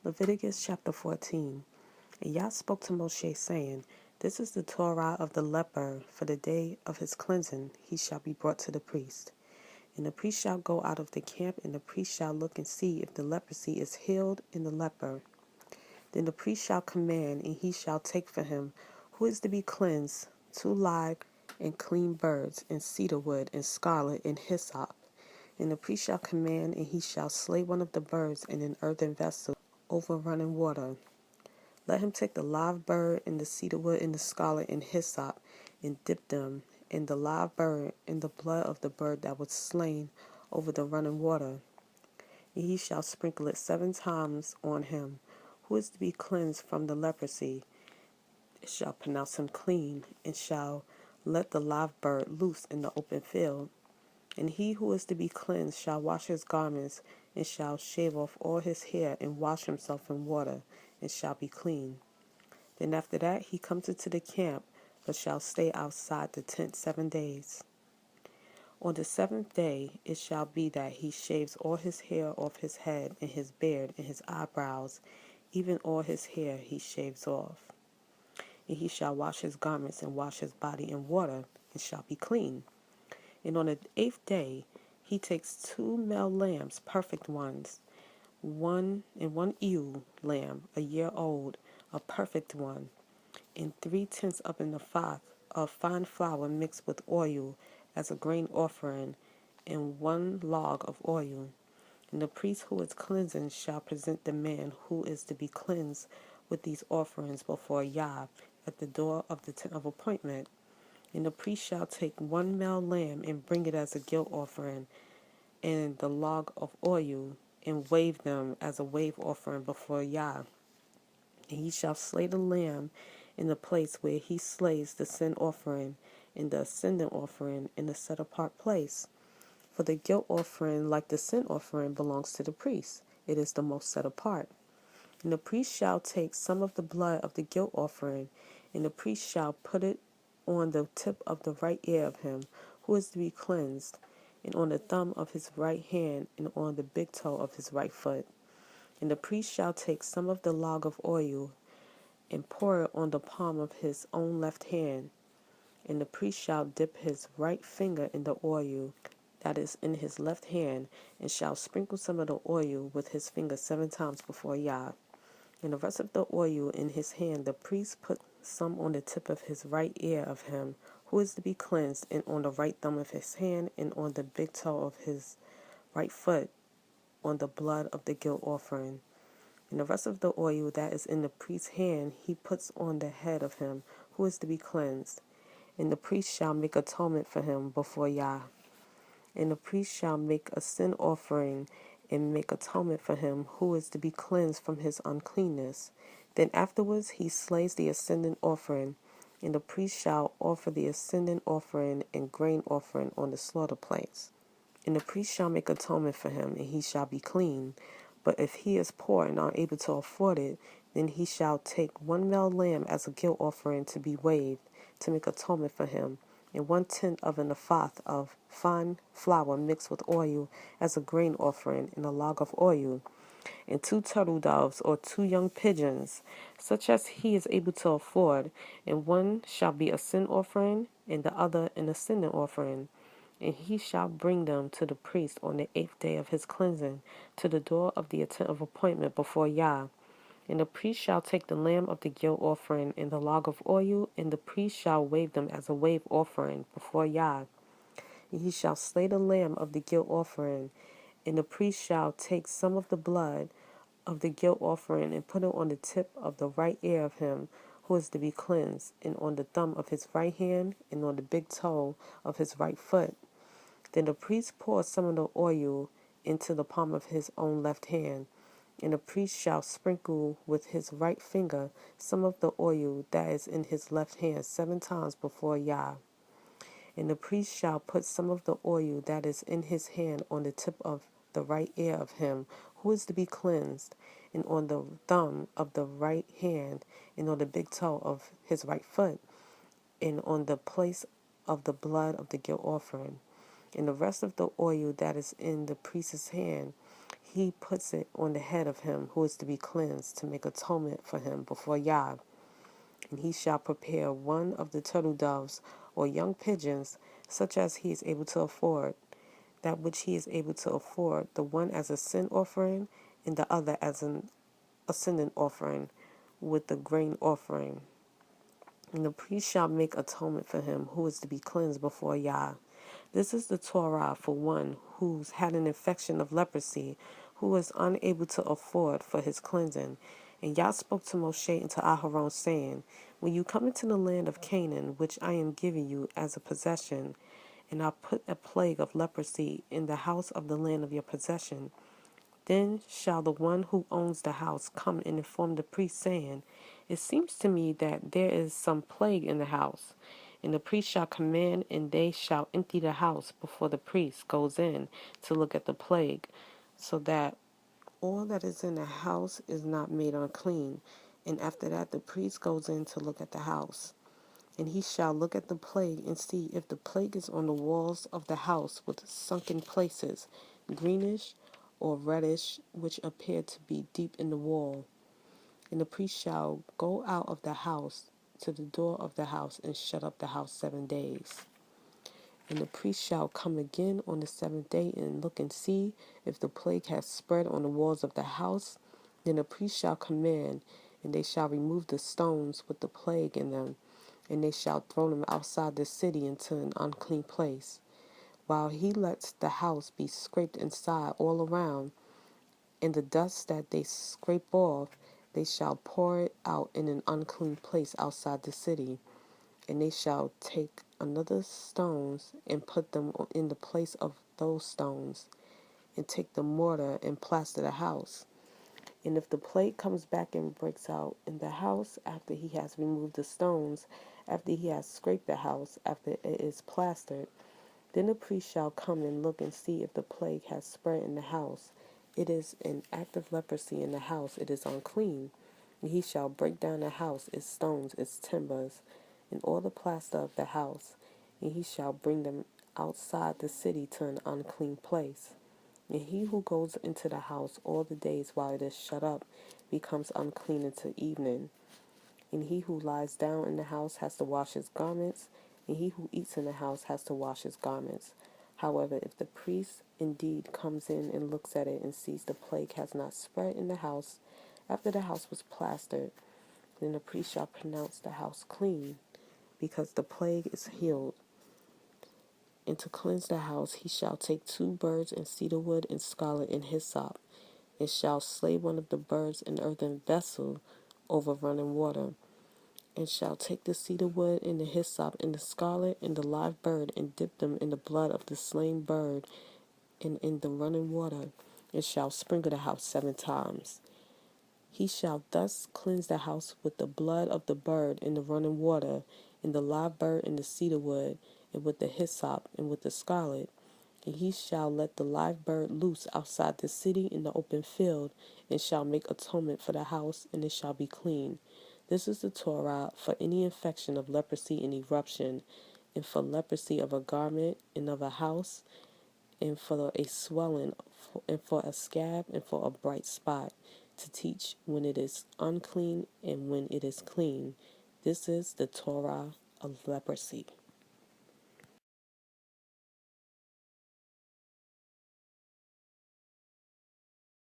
Leviticus chapter 14. And Yah spoke to Moshe, saying, This is the Torah of the leper. For the day of his cleansing he shall be brought to the priest. And the priest shall go out of the camp, and the priest shall look and see if the leprosy is healed in the leper. Then the priest shall command, and he shall take for him, who is to be cleansed, 2 live and clean birds, and cedar wood, and scarlet, and hyssop. And the priest shall command, and he shall slay one of the birds in an earthen vessel over running water. Let him take the live bird and the cedar wood and the scarlet and hyssop, and dip them in the live bird in the blood of the bird that was slain over the running water. And he shall sprinkle it 7 times on him, who is to be cleansed from the leprosy. It shall pronounce him clean, and shall let the live bird loose in the open field. And he who is to be cleansed shall wash his garments, and shall shave off all his hair, and wash himself in water, and shall be clean. Then after that he comes into the camp, but shall stay outside the tent 7 days. On the 7th day it shall be that he shaves all his hair off his head, and his beard, and his eyebrows, even all his hair he shaves off. And he shall wash his garments, and wash his body in water, and shall be clean. And on the 8th day he takes 2 male lambs, perfect ones, one ewe lamb, a year old, a perfect one, and 3/10 of an ephah of fine flour mixed with oil as a grain offering, and 1 log of oil. And the priest who is cleansing shall present the man who is to be cleansed with these offerings before Yah at the door of the tent of appointment. And the priest shall take 1 male lamb and bring it as a guilt offering, and the log of oil, and wave them as a wave offering before Yah. And he shall slay the lamb in the place where he slays the sin offering, and the ascendant offering in the set apart place. For the guilt offering, like the sin offering, belongs to the priest. It is the most set apart. And the priest shall take some of the blood of the guilt offering, and the priest shall put it on the tip of the right ear of him who is to be cleansed, and on the thumb of his right hand, and on the big toe of his right foot. And the priest shall take some of the log of oil, and pour it on the palm of his own left hand. And the priest shall dip his right finger in the oil that is in his left hand, and shall sprinkle some of the oil with his finger 7 times before Yah. And the rest of the oil in his hand the priest put some on the tip of his right ear of him who is to be cleansed, and on the right thumb of his hand, and on the big toe of his right foot, on the blood of the guilt offering. And the rest of the oil that is in the priest's hand he puts on the head of him who is to be cleansed. And the priest shall make atonement for him before Yah. And the priest shall make a sin offering, and make atonement for him who is to be cleansed from his uncleanness. Then afterwards he slays the ascendant offering, and the priest shall offer the ascendant offering and grain offering on the slaughter place. And the priest shall make atonement for him, and he shall be clean. But if he is poor and unable to afford it, then he shall take 1 male lamb as a guilt offering to be waved, to make atonement for him, and 1/10 of an ephah of fine flour mixed with oil as a grain offering, and a log of oil, and 2 turtle doves or 2 young pigeons, such as he is able to afford, and one shall be a sin offering, and the other an ascendant offering. And he shall bring them to the priest on the 8th day of his cleansing, to the door of the tent of appointment before Yah. And the priest shall take the lamb of the guilt offering and the log of oil, and the priest shall wave them as a wave offering before Yah. And he shall slay the lamb of the guilt offering, and the priest shall take some of the blood of the guilt offering, and put it on the tip of the right ear of him who is to be cleansed, and on the thumb of his right hand, and on the big toe of his right foot. Then the priest pours some of the oil into the palm of his own left hand, and the priest shall sprinkle with his right finger some of the oil that is in his left hand 7 times before Yah. And the priest shall put some of the oil that is in his hand on the tip of the right ear of him who is to be cleansed, and on the thumb of the right hand, and on the big toe of his right foot, and on the place of the blood of the guilt offering. And the rest of the oil that is in the priest's hand he puts it on the head of him who is to be cleansed to make atonement for him before Yah. And he shall prepare one of the turtle doves or young pigeons, such as he is able to afford, that which he is able to afford, the one as a sin offering, and the other as an ascendant offering, with the grain offering. And the priest shall make atonement for him who is to be cleansed before Yah. This is the Torah for one who's had an infection of leprosy, who is unable to afford for his cleansing. And Yah spoke to Moshe and to Aharon, saying, when you come into the land of Canaan, which I am giving you as a possession, and I put a plague of leprosy in the house of the land of your possession, then shall the one who owns the house come and inform the priest, saying, it seems to me that there is some plague in the house. And the priest shall command, and they shall empty the house before the priest goes in to look at the plague, so that all that is in the house is not made unclean. And after that the priest goes in to look at the house. And he shall look at the plague and see if the plague is on the walls of the house with sunken places, greenish or reddish, which appear to be deep in the wall. And the priest shall go out of the house to the door of the house and shut up the house 7 days. And the priest shall come again on the 7th day and look and see if the plague has spread on the walls of the house. Then the priest shall command, and they shall remove the stones with the plague in them, and they shall throw them outside the city into an unclean place, while he lets the house be scraped inside all around, and the dust that they scrape off, they shall pour it out in an unclean place outside the city. And they shall take another stones and put them in the place of those stones, and take the mortar and plaster the house. And if the plague comes back and breaks out in the house after he has removed the stones, after he has scraped the house, after it is plastered, then the priest shall come and look and see if the plague has spread in the house. It is an act of leprosy in the house, it is unclean. And he shall break down the house, its stones, its timbers, and all the plaster of the house, and he shall bring them outside the city to an unclean place. And he who goes into the house all the days while it is shut up becomes unclean until evening. And he who lies down in the house has to wash his garments, and he who eats in the house has to wash his garments. However, if the priest indeed comes in and looks at it and sees the plague has not spread in the house after the house was plastered, then the priest shall pronounce the house clean, because the plague is healed. And to cleanse the house he shall take 2 birds and cedar wood and scarlet and hyssop, and shall slay one of the birds in an earthen vessel over running water, and shall take the cedar wood and the hyssop and the scarlet and the live bird, and dip them in the blood of the slain bird and in the running water, and shall sprinkle the house 7 times. He shall thus cleanse the house with the blood of the bird and the running water, and the live bird and the cedar wood, and with the hyssop and with the scarlet. And he shall let the live bird loose outside the city in the open field, and shall make atonement for the house, and it shall be clean. This is the Torah for any infection of leprosy and eruption, and for leprosy of a garment and of a house, and for a swelling, and for a scab, and for a bright spot, to teach when it is unclean and when it is clean. This is the Torah of leprosy.